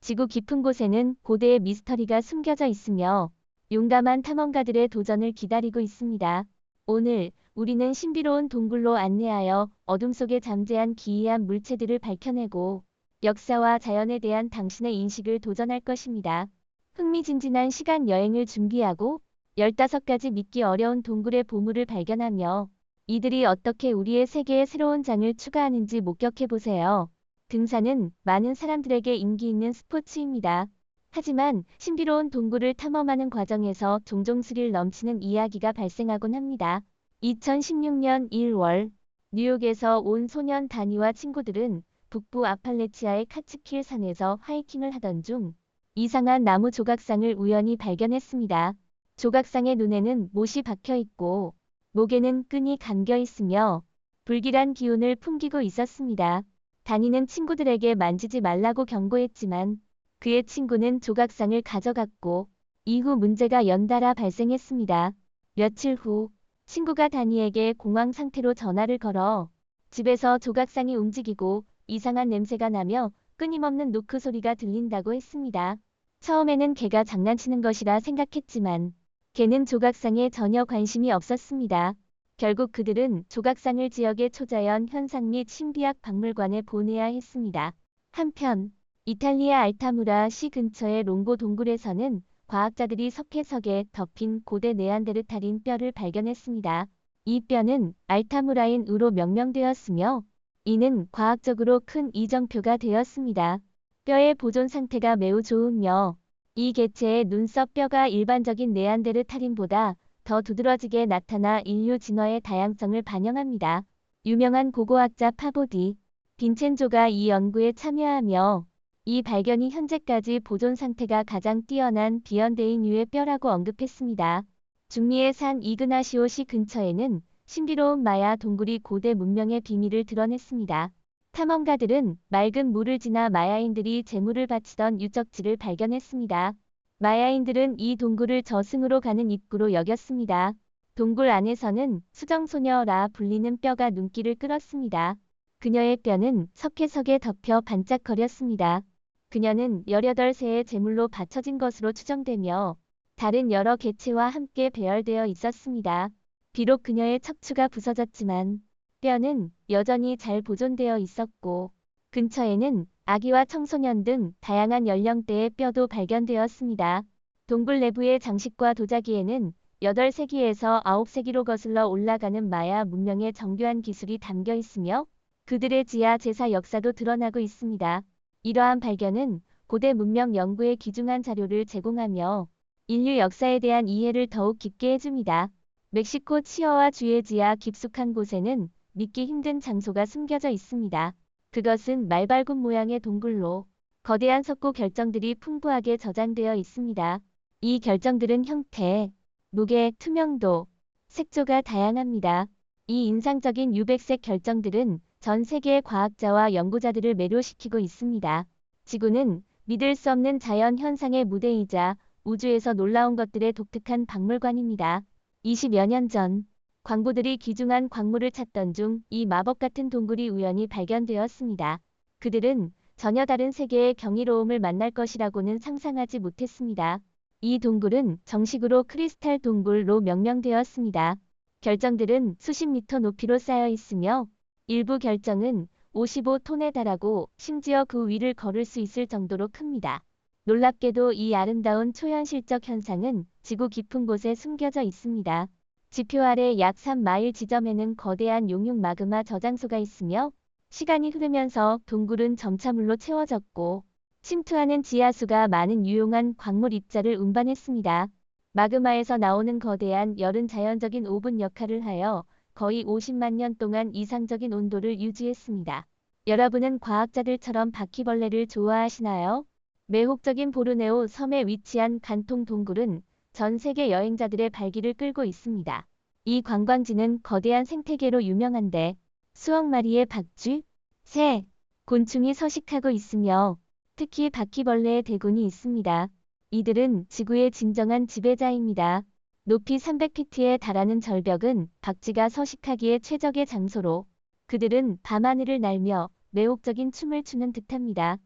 지구 깊은 곳에는 고대의 미스터리가 숨겨져 있으며 용감한 탐험가들의 도전을 기다리고 있습니다. 오늘 우리는 신비로운 동굴로 안내하여 어둠 속에 잠재한 기이한 물체들을 밝혀내고 역사와 자연에 대한 당신의 인식을 도전할 것입니다. 흥미진진한 시간 여행을 준비하고 15가지 믿기 어려운 동굴의 보물을 발견하며 이들이 어떻게 우리의 세계에 새로운 장을 추가하는지 목격해보세요. 등산은 많은 사람들에게 인기 있는 스포츠입니다. 하지만 신비로운 동굴을 탐험하는 과정에서 종종 스릴 넘치는 이야기가 발생하곤 합니다. 2016년 1월 뉴욕에서 온 소년 다니와 친구들은 북부 아팔레치아의 카츠킬 산에서 하이킹을 하던 중 이상한 나무 조각상을 우연히 발견했습니다. 조각상의 눈에는 못이 박혀 있고 목에는 끈이 감겨 있으며 불길한 기운을 풍기고 있었습니다. 다니는 친구들에게 만지지 말라고 경고했지만 그의 친구는 조각상을 가져갔고 이후 문제가 연달아 발생했습니다. 며칠 후 친구가 다니에게 공황 상태로 전화를 걸어 집에서 조각상이 움직이고 이상한 냄새가 나며 끊임없는 노크 소리가 들린다고 했습니다. 처음에는 걔가 장난치는 것이라 생각했지만 걔는 조각상에 전혀 관심이 없었습니다. 결국 그들은 조각상을 지역의 초자연 현상 및 신비학 박물관에 보내야 했습니다. 한편 이탈리아 알타무라 시 근처의 롱보 동굴에서는 과학자들이 석회석에 덮인 고대 네안데르탈인 뼈를 발견했습니다. 이 뼈는 알타무라인으로 명명되었으며 이는 과학적으로 큰 이정표가 되었습니다. 뼈의 보존 상태가 매우 좋으며 이 개체의 눈썹 뼈가 일반적인 네안데르탈인보다 더 두드러지게 나타나 인류 진화의 다양성을 반영합니다. 유명한 고고학자 파보디 빈첸조가 이 연구에 참여하며 이 발견이 현재까지 보존 상태가 가장 뛰어난 비현대인류의 뼈라고 언급했습니다. 중미의 산 이그나시오시 근처에는 신비로운 마야 동굴이 고대 문명의 비밀을 드러냈습니다. 탐험가들은 맑은 물을 지나 마야인들이 제물을 바치던 유적지를 발견했습니다. 마야인들은 이 동굴을 저승으로 가는 입구로 여겼습니다. 동굴 안에서는 수정소녀라 불리는 뼈가 눈길을 끌었습니다. 그녀의 뼈는 석회석에 덮여 반짝거렸습니다. 그녀는 18세의 제물로 바쳐진 것으로 추정되며 다른 여러 개체와 함께 배열되어 있었습니다. 비록 그녀의 척추가 부서졌지만 뼈는 여전히 잘 보존되어 있었고 근처에는 아기와 청소년 등 다양한 연령대의 뼈도 발견되었습니다. 동굴 내부의 장식과 도자기에는 8세기에서 9세기로 거슬러 올라가는 마야 문명의 정교한 기술이 담겨 있으며 그들의 지하 제사 역사도 드러나고 있습니다. 이러한 발견은 고대 문명 연구에 귀중한 자료를 제공하며 인류 역사에 대한 이해를 더욱 깊게 해줍니다. 멕시코 치어와 주의 지하 깊숙한 곳에는 믿기 힘든 장소가 숨겨져 있습니다. 그것은 말발굽 모양의 동굴로 거대한 석고 결정들이 풍부하게 저장되어 있습니다. 이 결정들은 형태, 무게, 투명도, 색조가 다양합니다. 이 인상적인 유백색 결정들은 전 세계의 과학자와 연구자들을 매료시키고 있습니다. 지구는 믿을 수 없는 자연 현상의 무대이자 우주에서 놀라운 것들의 독특한 박물관입니다. 20여 년 전 광부들이 귀중한 광물을 찾던 중 이 마법 같은 동굴이 우연히 발견되었습니다. 그들은 전혀 다른 세계의 경이로움을 만날 것이라고는 상상하지 못했습니다. 이 동굴은 정식으로 크리스탈 동굴로 명명되었습니다. 결정들은 수십 미터 높이로 쌓여 있으며 일부 결정은 55톤에 달하고 심지어 그 위를 걸을 수 있을 정도로 큽니다. 놀랍게도 이 아름다운 초현실적 현상은 지구 깊은 곳에 숨겨져 있습니다. 지표 아래 약 3마일 지점에는 거대한 용융 마그마 저장소가 있으며 시간이 흐르면서 동굴은 점차 물로 채워졌고 침투하는 지하수가 많은 유용한 광물 입자를 운반했습니다. 마그마에서 나오는 거대한 열은 자연적인 오븐 역할을 하여 거의 50만 년 동안 이상적인 온도를 유지했습니다. 여러분은 과학자들처럼 바퀴벌레를 좋아하시나요? 매혹적인 보르네오 섬에 위치한 간통 동굴은 전 세계 여행자들의 발길을 끌고 있습니다. 이 관광지는 거대한 생태계로 유명한데 수억 마리의 박쥐, 새, 곤충이 서식하고 있으며 특히 바퀴벌레의 대군이 있습니다. 이들은 지구의 진정한 지배자입니다. 높이 300피트에 달하는 절벽은 박쥐가 서식하기에 최적의 장소로 그들은 밤하늘을 날며 매혹적인 춤을 추는 듯합니다.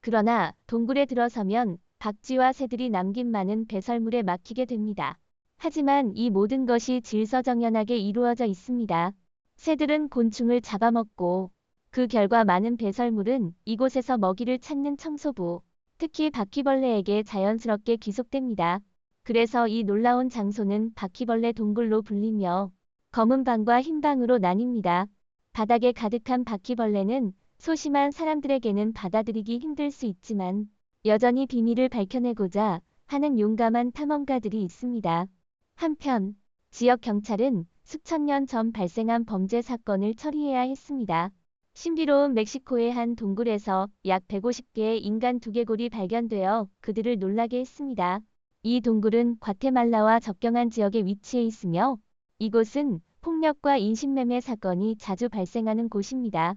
그러나 동굴에 들어서면 박쥐와 새들이 남긴 많은 배설물에 막히게 됩니다. 하지만 이 모든 것이 질서정연하게 이루어져 있습니다. 새들은 곤충을 잡아먹고 그 결과 많은 배설물은 이곳에서 먹이를 찾는 청소부, 특히 바퀴벌레에게 자연스럽게 귀속됩니다. 그래서 이 놀라운 장소는 바퀴벌레 동굴로 불리며 검은 방과 흰 방으로 나뉩니다. 바닥에 가득한 바퀴벌레는 소심한 사람들에게는 받아들이기 힘들 수 있지만 여전히 비밀을 밝혀내고자 하는 용감한 탐험가들이 있습니다. 한편 지역 경찰은 수천 년 전 발생한 범죄 사건을 처리해야 했습니다. 신비로운 멕시코의 한 동굴에서 약 150개의 인간 두개골이 발견되어 그들을 놀라게 했습니다. 이 동굴은 과테말라와 접경한 지역에 위치해 있으며 이곳은 폭력과 인신매매 사건이 자주 발생하는 곳입니다.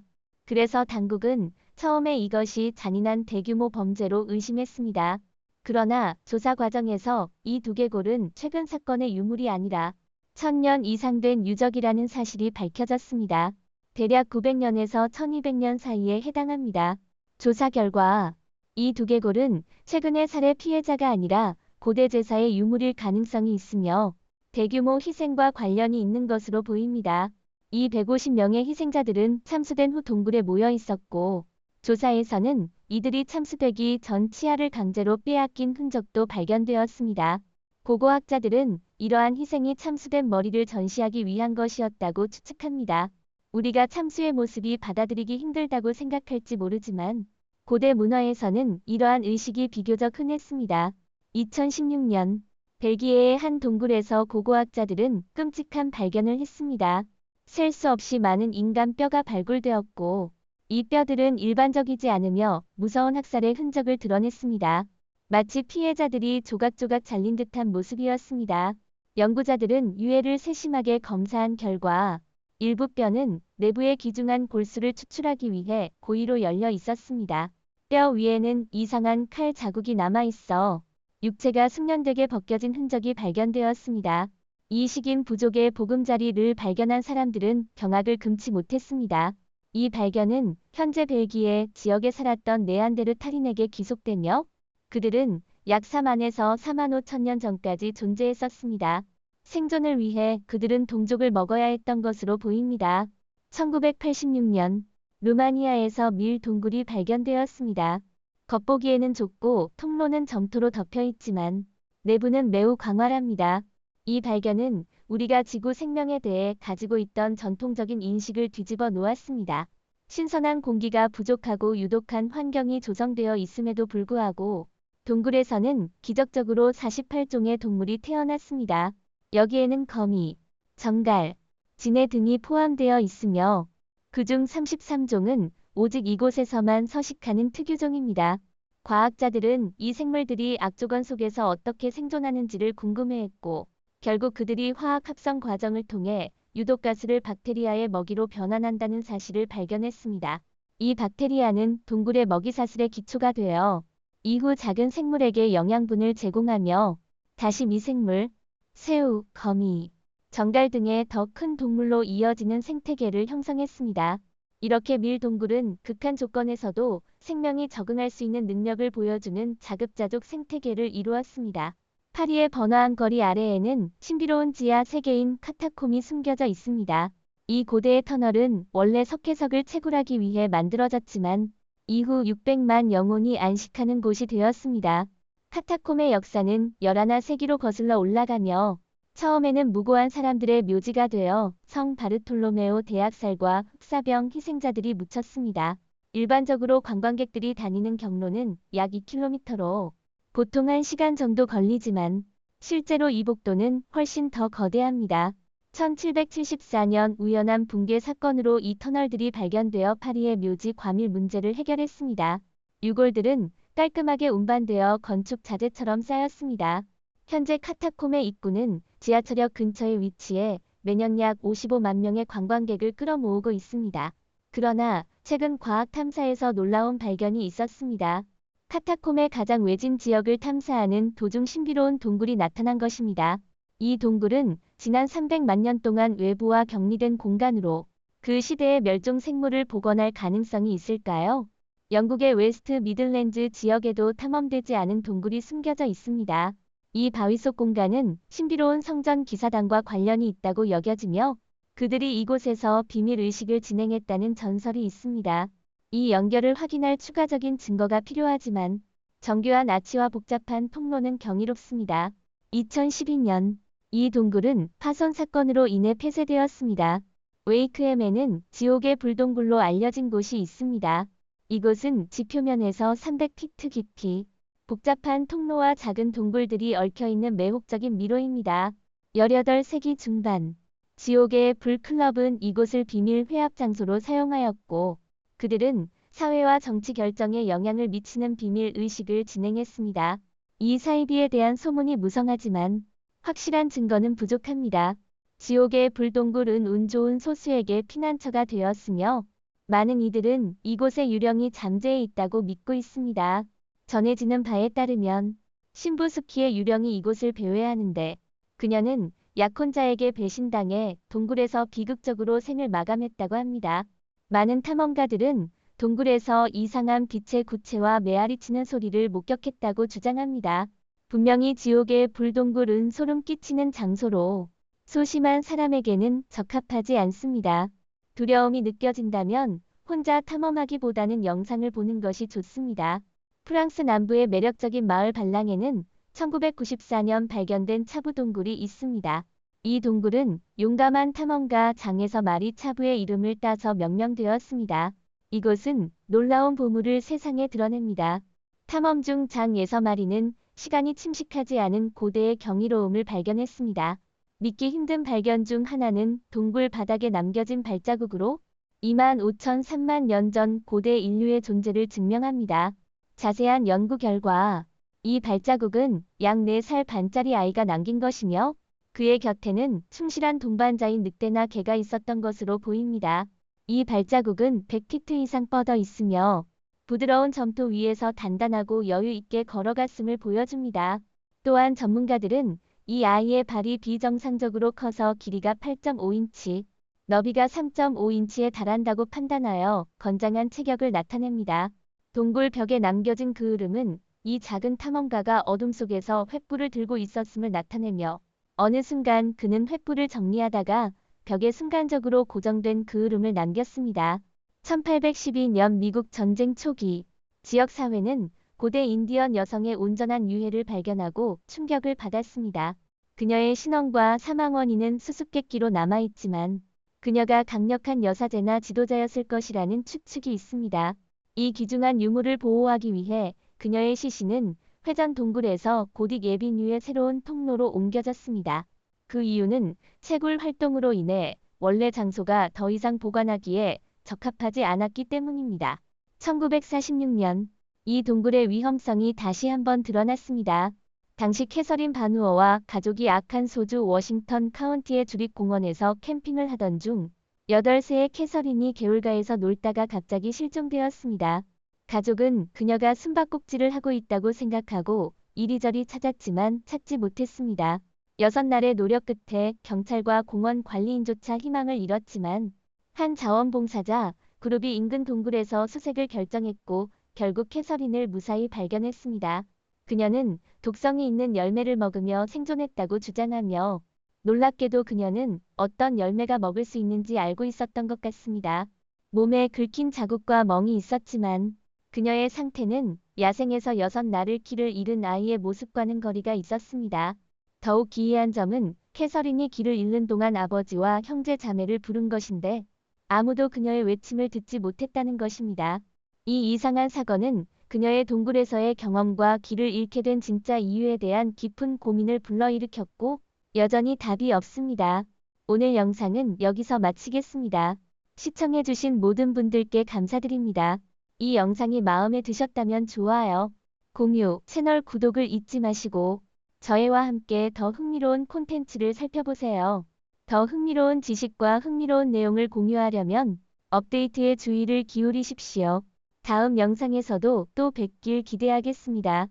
그래서 당국은 처음에 이것이 잔인한 대규모 범죄로 의심했습니다. 그러나 조사 과정에서 이 두개골은 최근 사건의 유물이 아니라 1000년 이상 된 유적이라는 사실이 밝혀졌습니다. 대략 900년에서 1200년 사이에 해당합니다. 조사 결과 이 두개골은 최근의 살해 피해자가 아니라 고대 제사의 유물일 가능성이 있으며 대규모 희생과 관련이 있는 것으로 보입니다. 이 150명의 희생자들은 참수된 후 동굴에 모여 있었고 조사에서는 이들이 참수되기 전 치아를 강제로 빼앗긴 흔적도 발견되었습니다. 고고학자들은 이러한 희생이 참수된 머리를 전시하기 위한 것이었다고 추측합니다. 우리가 참수의 모습이 받아들이기 힘들다고 생각할지 모르지만 고대 문화에서는 이러한 의식이 비교적 흔했습니다. 2016년 벨기에의 한 동굴에서 고고학자들은 끔찍한 발견을 했습니다. 셀 수 없이 많은 인간 뼈가 발굴되었고 이 뼈들은 일반적이지 않으며 무서운 학살의 흔적을 드러냈습니다. 마치 피해자들이 조각조각 잘린 듯한 모습이었습니다. 연구자들은 유해를 세심하게 검사한 결과 일부 뼈는 내부의 귀중한 골수를 추출하기 위해 고의로 열려 있었습니다. 뼈 위에는 이상한 칼 자국이 남아 있어 육체가 숙련되게 벗겨진 흔적이 발견되었습니다. 이식인 부족의 보금자리를 발견한 사람들은 경악을 금치 못했습니다. 이 발견은 현재 벨기에 지역에 살았던 네안데르탈인에게 기속되며 그들은 약 4만에서 4만 5천 년 전까지 존재했었습니다. 생존을 위해 그들은 동족을 먹어야 했던 것으로 보입니다. 1986년 루마니아에서 밀 동굴이 발견되었습니다. 겉보기에는 좁고 통로는 점토로 덮여 있지만 내부는 매우 광활합니다. 이 발견은 우리가 지구 생명에 대해 가지고 있던 전통적인 인식을 뒤집어 놓았습니다. 신선한 공기가 부족하고 유독한 환경이 조성되어 있음에도 불구하고 동굴에서는 기적적으로 48종의 동물이 태어났습니다. 여기에는 거미, 정갈, 진해 등이 포함되어 있으며 그중 33종은 오직 이곳에서만 서식하는 특유종입니다. 과학자들은 이 생물들이 악조건 속에서 어떻게 생존하는지를 궁금해했고 결국 그들이 화학 합성 과정을 통해 유독가스를 박테리아의 먹이로 변환한다는 사실을 발견했습니다. 이 박테리아는 동굴의 먹이사슬의 기초가 되어 이후 작은 생물에게 영양분을 제공하며 다시 미생물, 새우, 거미, 정갈 등의 더 큰 동물로 이어지는 생태계를 형성했습니다. 이렇게 밀 동굴은 극한 조건에서도 생명이 적응할 수 있는 능력을 보여주는 자급자족 생태계를 이루었습니다. 파리의 번화한 거리 아래에는 신비로운 지하 세계인 카타콤이 숨겨져 있습니다. 이 고대의 터널은 원래 석회석을 채굴하기 위해 만들어졌지만 이후 600만 영혼이 안식하는 곳이 되었습니다. 카타콤의 역사는 11세기로 거슬러 올라가며 처음에는 무고한 사람들의 묘지가 되어 성 바르톨로메오 대학살과 흑사병 희생자들이 묻혔습니다. 일반적으로 관광객들이 다니는 경로는 약 2km로 보통 1시간 정도 걸리지만 실제로 이 복도는 훨씬 더 거대합니다. 1774년 우연한 붕괴 사건으로 이 터널들이 발견되어 파리의 묘지 과밀 문제를 해결했습니다. 유골들은 깔끔하게 운반되어 건축 자재처럼 쌓였습니다. 현재 카타콤의 입구는 지하철역 근처에 위치해 매년 약 55만 명의 관광객을 끌어모으고 있습니다. 그러나 최근 과학 탐사에서 놀라운 발견이 있었습니다. 카타콤의 가장 외진 지역을 탐사하는 도중 신비로운 동굴이 나타난 것입니다. 이 동굴은 지난 300만 년 동안 외부와 격리된 공간으로 그 시대의 멸종 생물을 복원할 가능성이 있을까요? 영국의 웨스트 미들랜드 지역에도 탐험되지 않은 동굴이 숨겨져 있습니다. 이 바위 속 공간은 신비로운 성전 기사단과 관련이 있다고 여겨지며 그들이 이곳에서 비밀 의식을 진행했다는 전설이 있습니다. 이 연결을 확인할 추가적인 증거가 필요하지만 정교한 아치와 복잡한 통로는 경이롭습니다. 2012년 이 동굴은 파손 사건으로 인해 폐쇄되었습니다. 웨이크햄에는 지옥의 불동굴로 알려진 곳이 있습니다. 이곳은 지표면에서 300피트 깊이 복잡한 통로와 작은 동굴들이 얽혀있는 매혹적인 미로입니다. 18세기 중반 지옥의 불클럽은 이곳을 비밀 회합 장소로 사용하였고 그들은 사회와 정치 결정에 영향을 미치는 비밀 의식을 진행했습니다. 이 사이비에 대한 소문이 무성하지만 확실한 증거는 부족합니다. 지옥의 불동굴은 운 좋은 소수에게 피난처가 되었으며 많은 이들은 이곳에 유령이 잠재해 있다고 믿고 있습니다. 전해지는 바에 따르면 신부 스키의 유령이 이곳을 배회하는데 그녀는 약혼자에게 배신당해 동굴에서 비극적으로 생을 마감했다고 합니다. 많은 탐험가들은 동굴에서 이상한 빛의 구체와 메아리치는 소리를 목격했다고 주장합니다. 분명히 지옥의 불동굴은 소름 끼치는 장소로 소심한 사람에게는 적합하지 않습니다. 두려움이 느껴진다면 혼자 탐험하기보다는 영상을 보는 것이 좋습니다. 프랑스 남부의 매력적인 마을 발랑에는 1994년 발견된 차부 동굴이 있습니다. 이 동굴은 용감한 탐험가 장에서 마리 차부의 이름을 따서 명명되었습니다. 이곳은 놀라운 보물을 세상에 드러냅니다. 탐험 중 장 예서마리는 시간이 침식하지 않은 고대의 경이로움을 발견했습니다. 믿기 힘든 발견 중 하나는 동굴 바닥에 남겨진 발자국으로 25,003만 년 전 고대 인류의 존재를 증명합니다. 자세한 연구 결과 이 발자국은 약 4살 반짜리 아이가 남긴 것이며 그의 곁에는 충실한 동반자인 늑대나 개가 있었던 것으로 보입니다. 이 발자국은 100피트 이상 뻗어 있으며 부드러운 점토 위에서 단단하고 여유 있게 걸어갔음을 보여줍니다. 또한 전문가들은 이 아이의 발이 비정상적으로 커서 길이가 8.5인치, 너비가 3.5인치에 달한다고 판단하여 건장한 체격을 나타냅니다. 동굴 벽에 남겨진 그 흐름은 이 작은 탐험가가 어둠 속에서 횃불을 들고 있었음을 나타내며 어느 순간 그는 횃불을 정리하다가 벽에 순간적으로 고정된 그 흐름을 남겼습니다. 1812년 미국 전쟁 초기 지역 사회는 고대 인디언 여성의 온전한 유해를 발견하고 충격을 받았습니다. 그녀의 신원과 사망 원인은 수수께끼로 남아있지만 그녀가 강력한 여사제나 지도자였을 것이라는 추측이 있습니다. 이 귀중한 유물을 보호하기 위해 그녀의 시신은 회전 동굴에서 고딕 예비뉴의 새로운 통로로 옮겨졌습니다. 그 이유는 채굴 활동으로 인해 원래 장소가 더 이상 보관하기에 적합하지 않았기 때문입니다. 1946년 이 동굴의 위험성이 다시 한번 드러났습니다. 당시 캐서린 바누어와 가족이 아칸소주 워싱턴 카운티의 주립공원에서 캠핑을 하던 중 8세의 캐서린이 개울가에서 놀다가 갑자기 실종되었습니다. 가족은 그녀가 숨바꼭질을 하고 있다고 생각하고 이리저리 찾았지만 찾지 못했습니다. 6날의 노력 끝에 경찰과 공원 관리인조차 희망을 잃었지만 한 자원봉사자 그룹이 인근 동굴에서 수색을 결정했고 결국 캐서린을 무사히 발견했습니다. 그녀는 독성이 있는 열매를 먹으며 생존했다고 주장하며 놀랍게도 그녀는 어떤 열매가 먹을 수 있는지 알고 있었던 것 같습니다. 몸에 긁힌 자국과 멍이 있었지만 그녀의 상태는 야생에서 6날을 길을 잃은 아이의 모습과는 거리가 있었습니다. 더욱 기이한 점은 캐서린이 길을 잃는 동안 아버지와 형제 자매를 부른 것인데 아무도 그녀의 외침을 듣지 못했다는 것입니다. 이 이상한 사건은 그녀의 동굴에서의 경험과 길을 잃게 된 진짜 이유에 대한 깊은 고민을 불러일으켰고 여전히 답이 없습니다. 오늘 영상은 여기서 마치겠습니다. 시청해주신 모든 분들께 감사드립니다. 이 영상이 마음에 드셨다면 좋아요, 공유, 채널 구독을 잊지 마시고 저희와 함께 더 흥미로운 콘텐츠를 살펴보세요. 더 흥미로운 지식과 흥미로운 내용을 공유하려면 업데이트에 주의를 기울이십시오. 다음 영상에서도 또 뵙길 기대하겠습니다.